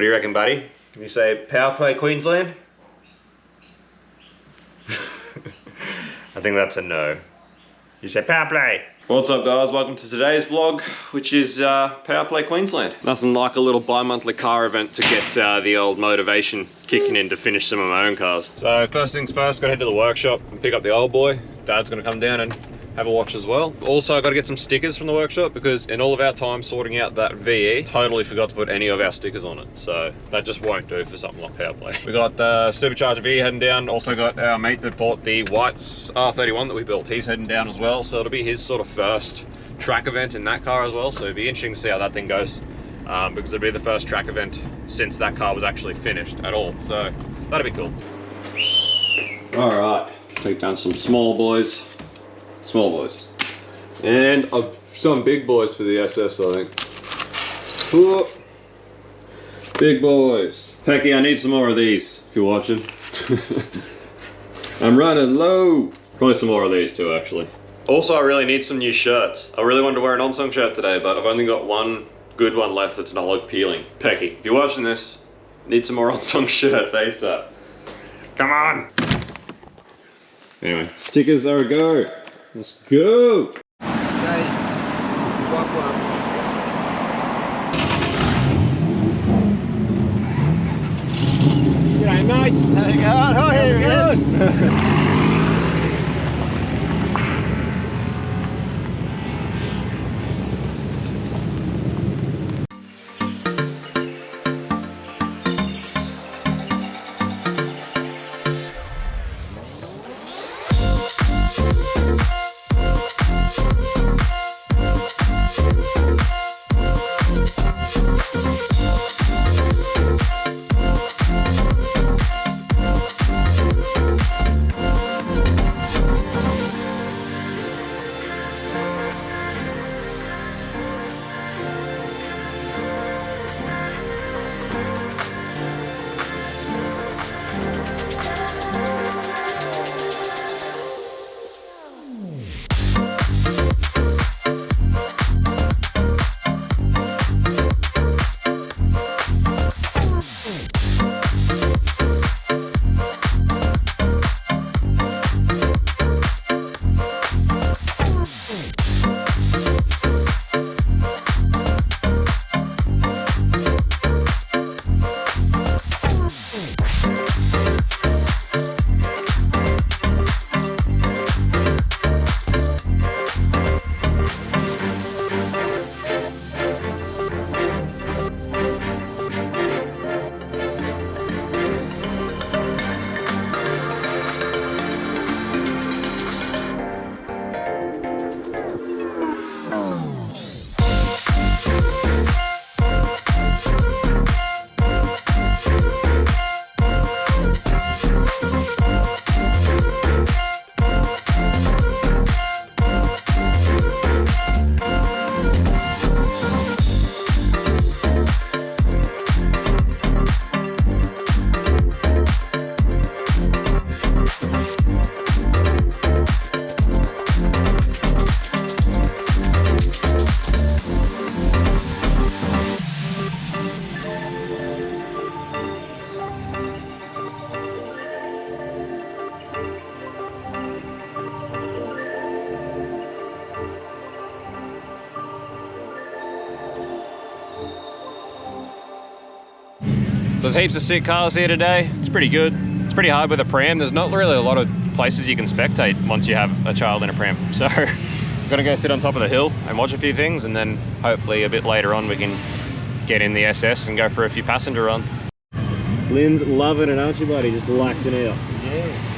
do you reckon, buddy? Can you say Powerplay Queensland? I think that's a no. You say Powerplay. What's up, guys? Welcome to today's vlog, which is Powerplay Queensland. Nothing like a little bi-monthly car event to get the old motivation kicking in to finish some of my own cars. So first things first, gotta head to the workshop and pick up the old boy. Dad's gonna come down and have a watch as well. Also, I gotta get some stickers from the workshop because in all of our time sorting out that VE, totally forgot to put any of our stickers on it. So that just won't do for something like Powerplay. We got the Supercharger VE heading down. Also got our mate that bought the White's R31 that we built. He's heading down as well. So it'll be his sort of first track event in that car as well. So it'll be interesting to see how that thing goes. Because it'll be the first track event since that car was actually finished at all. So that'll be cool. All right, take down some small boys. Small boys. And some big boys for the SS, I think. Ooh. Big boys. Pecky, I need some more of these, if you're watching. I'm running low. Probably some more of these too, actually. Also, I really need some new shirts. I really wanted to wear an on-song shirt today, but I've only got one good one left that's not like peeling. Pecky, if you're watching this, need some more on-song shirts ASAP. Come on. Anyway, stickers are a go. Let's go! Okay, walk. G'day mate! How you going? Oh, here we go! There's heaps of sick cars here today. It's pretty good. It's pretty hard with a pram. There's not really a lot of places you can spectate once you have a child in a pram. So I'm gonna go sit on top of the hill and watch a few things, and then hopefully a bit later on we can get in the SS and go for a few passenger runs. Lynn's loving it, aren't you, buddy? Just relaxing out. Yeah.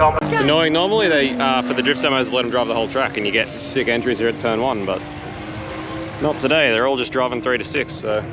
It's annoying. Normally they, for the drift demos, let them drive the whole track and you get sick entries here at turn 1, but not today. They're all just driving 3 to 6, so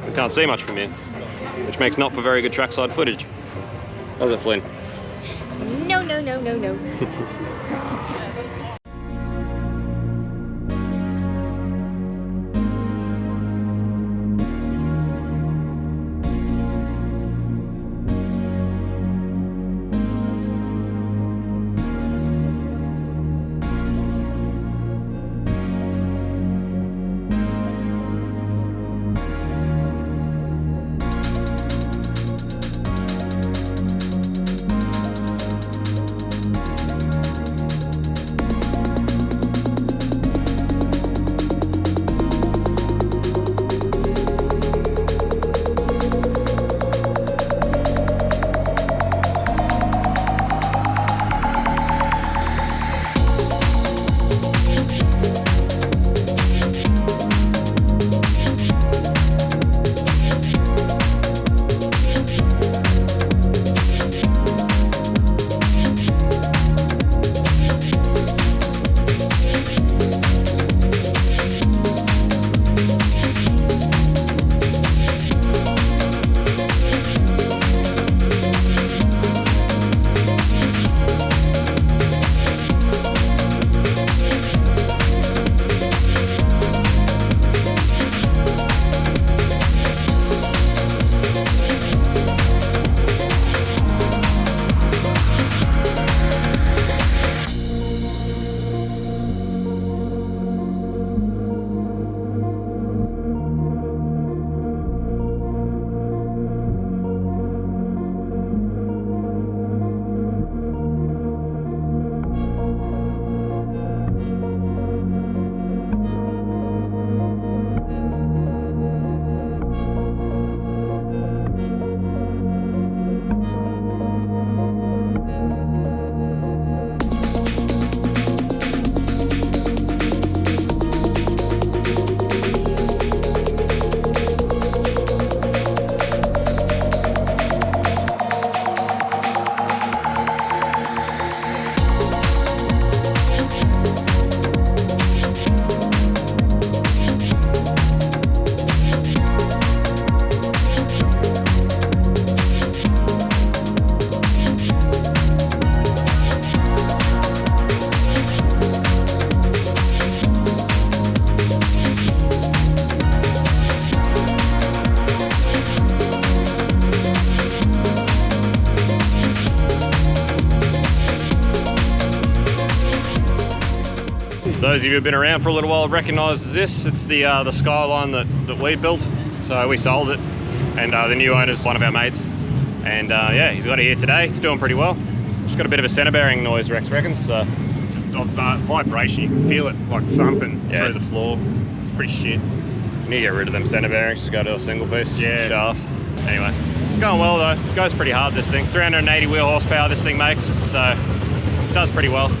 we can't see much from here, which makes not for very good trackside footage. How's it, Flynn? No, no, no, no, no. Those of you who've been around for a little while recognise this. It's the Skyline that we built. So we sold it, and the new owner's one of our mates. And yeah, he's got it here today. It's doing pretty well. Just got a bit of a centre bearing noise, Rex reckons. So Vibration, you can feel it like thumping Yeah. through the floor. It's pretty shit. you need to get rid of them centre bearings. Just go to a single piece Yeah. shaft. Anyway, it's going well though. It goes pretty hard, this thing. 380 wheel horsepower this thing makes, so it does pretty well.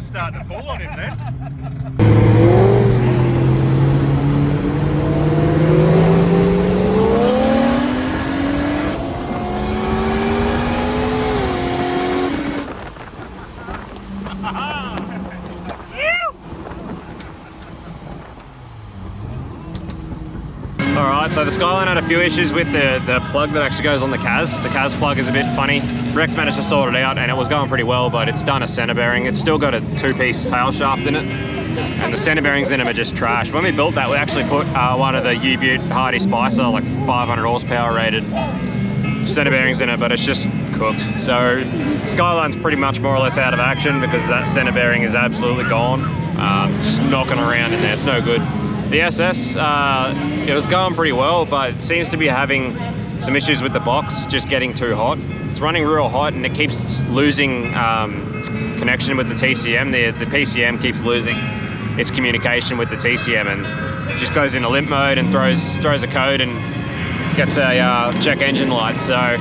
starting to pull on him then. Alright, so the Skyline had a few issues with the plug that actually goes on the CAS. The CAS plug is a bit funny. Rex managed to sort it out and it was going pretty well, but it's done a center bearing. It's still got a 2-piece tail shaft in it, and the center bearings in them are just trash. When we built that, we actually put one of the U-Butte Hardy Spicer, like 500 horsepower rated center bearings in it, but it's just cooked. So Skyline's pretty much more or less out of action because that center bearing is absolutely gone. Just knocking around in there, it's no good. The SS, it was going pretty well, but it seems to be having some issues with the box, just getting too hot. It's running real hot and it keeps losing connection with the TCM. The PCM keeps losing its communication with the TCM and it just goes into limp mode and throws a code and gets a check engine light. So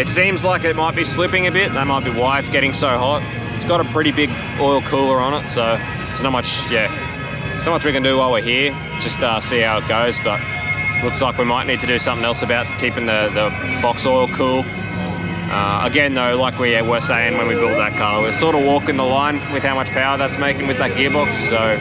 it seems like it might be slipping a bit. That might be why it's getting so hot. It's got a pretty big oil cooler on it, so there's not much, there's not much we can do while we're here, just see how it goes, but looks like we might need to do something else about keeping the box oil cool. Again though, like we were saying when we built that car, we're sort of walking the line with how much power that's making with that gearbox, so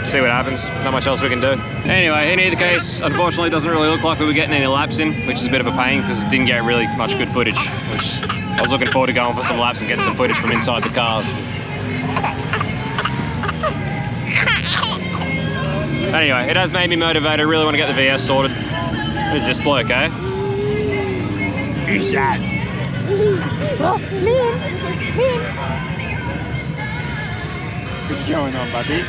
see what happens. Not much else we can do. Anyway, in either case, unfortunately it doesn't really look like we were getting any laps in, which is a bit of a pain because it didn't get really much good footage, which I was looking forward to going for some laps and getting some footage from inside the cars. Anyway, it has made me motivated. I really want to get the VS sorted. Who's this bloke, eh? Who's that? What's going on, buddy?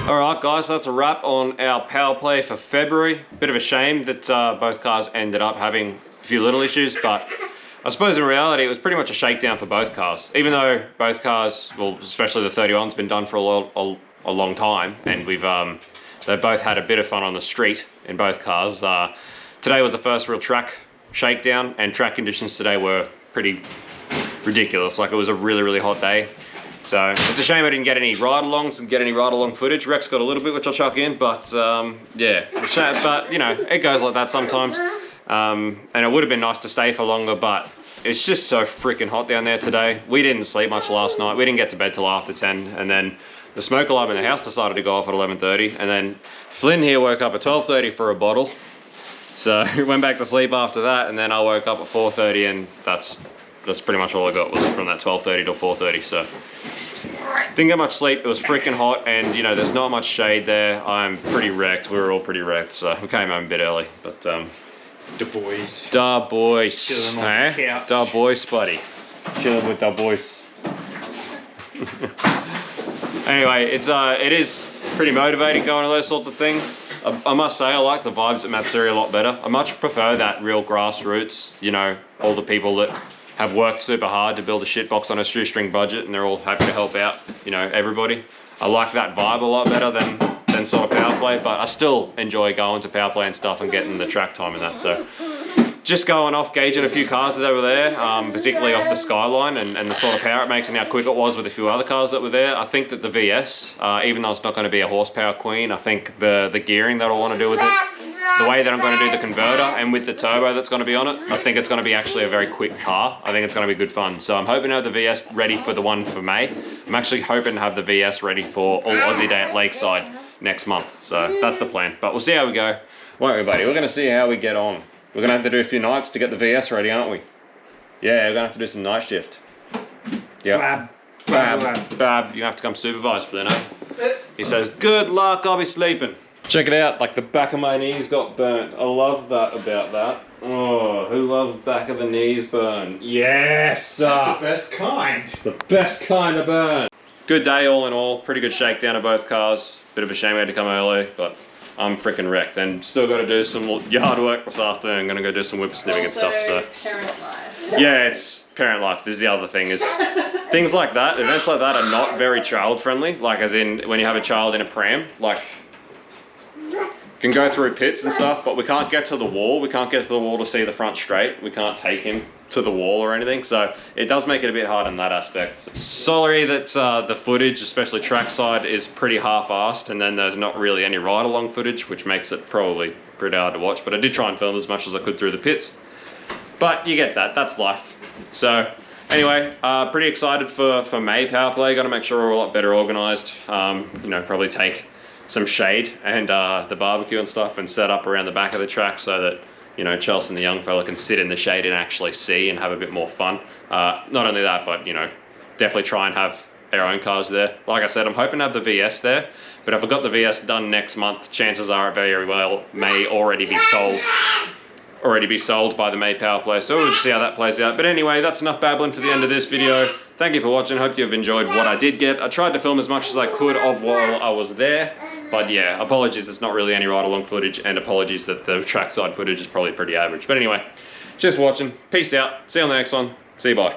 Alright guys, so that's a wrap on our Powerplay for February. Bit of a shame that both cars ended up having a few little issues, but I suppose in reality it was pretty much a shakedown for both cars. Even though both cars, well especially the 31's been done for a long time, and we've they both had a bit of fun on the street in both cars. Today was the first real track shakedown, and track conditions today were pretty ridiculous. Like it was a really hot day, so it's a shame I didn't get any ride-alongs and get any ride-along footage. Rex got a little bit, which I'll chuck in, but yeah, but you know, it goes like that sometimes. And it would have been nice to stay for longer, but it's just so freaking hot down there today. We didn't sleep much last night. We didn't get to bed till after 10, and then the smoke alarm in the house decided to go off at 11:30, and then Flynn here woke up at 12:30 for a bottle. So we went back to sleep after that, and then I woke up at 4:30, and that's pretty much all I got was from that 12:30 till 4:30. So didn't get much sleep. It was freaking hot, and you know there's not much shade there. I'm pretty wrecked. We were all pretty wrecked, so we came home a bit early. But Da boys. da boys, Chilling on the couch. Da boys, buddy. Chilling with da boys. Anyway, it is pretty motivating going to those sorts of things. I must say, I like the vibes at Matsuri a lot better. I much prefer that real grassroots, you know, all the people that have worked super hard to build a shitbox on a shoestring budget and they're all happy to help out, you know, everybody. I like that vibe a lot better than sort of Powerplay, but I still enjoy going to Powerplay and stuff and getting the track time and that. So just going off, gauging a few cars that were there, particularly off the Skyline and the sort of power it makes and how quick it was with a few other cars that were there. I think that the VS, even though it's not going to be a horsepower queen, I think the gearing that I want to do with it, the way that I'm going to do the converter and with the turbo that's going to be on it, I think it's going to be actually a very quick car. I think it's going to be good fun. So I'm hoping to have the VS ready for the one for May. I'm actually hoping to have the VS ready for All Aussie Day at Lakeside next month. So that's the plan, but we'll see how we go. Won't we, buddy? We're going to see how we get on. We're going to have to do a few nights to get the VS ready, aren't we? Yeah, we're going to have to do some night shift. Yeah. Bab, you have to come supervise for that, eh? He says, good luck, I'll be sleeping. Check it out, like the back of my knees got burnt. I love that about that. Oh, who loves back of the knees burn? Yes! That's the best kind. The best kind of burn. Good day all in all, pretty good shakedown of both cars. Bit of a shame we had to come early, but I'm freaking wrecked and still got to do some yard work this afternoon. I'm going to go do some whippersnipping and stuff. So parent life. yeah, it's parent life. This is the other thing is things like that, events like that are not very child friendly. Like as in when you have a child in a pram, like can go through pits and stuff, but we can't get to the wall. We can't get to the wall to see the front straight. We can't take him to the wall or anything, so it does make it a bit hard in that aspect. Sorry that the footage, especially trackside, is pretty half-assed, and then there's not really any ride-along footage, which makes it probably pretty hard to watch, but I did try and film as much as I could through the pits. But you get that, that's life. So anyway, pretty excited for May Powerplay. Got to make sure we're a lot better organised. You know, probably take some shade and the barbecue and stuff and set up around the back of the track so that, you know, Chelsea and the young fella can sit in the shade and actually see and have a bit more fun. Not only that, but, you know, definitely try and have our own cars there. Like I said, I'm hoping to have the VS there, but if I've got the VS done next month, chances are it very well may already be sold by the May Powerplay, so we'll just see how that plays out. But anyway, that's enough babbling for the end of this video. Thank you for watching. Hope you've enjoyed what I did get. I tried to film as much as I could of while I was there, but yeah, apologies, it's not really any ride-along footage, and apologies that the trackside footage is probably pretty average. But anyway, just watching. Peace out. See you on the next one. See you, bye.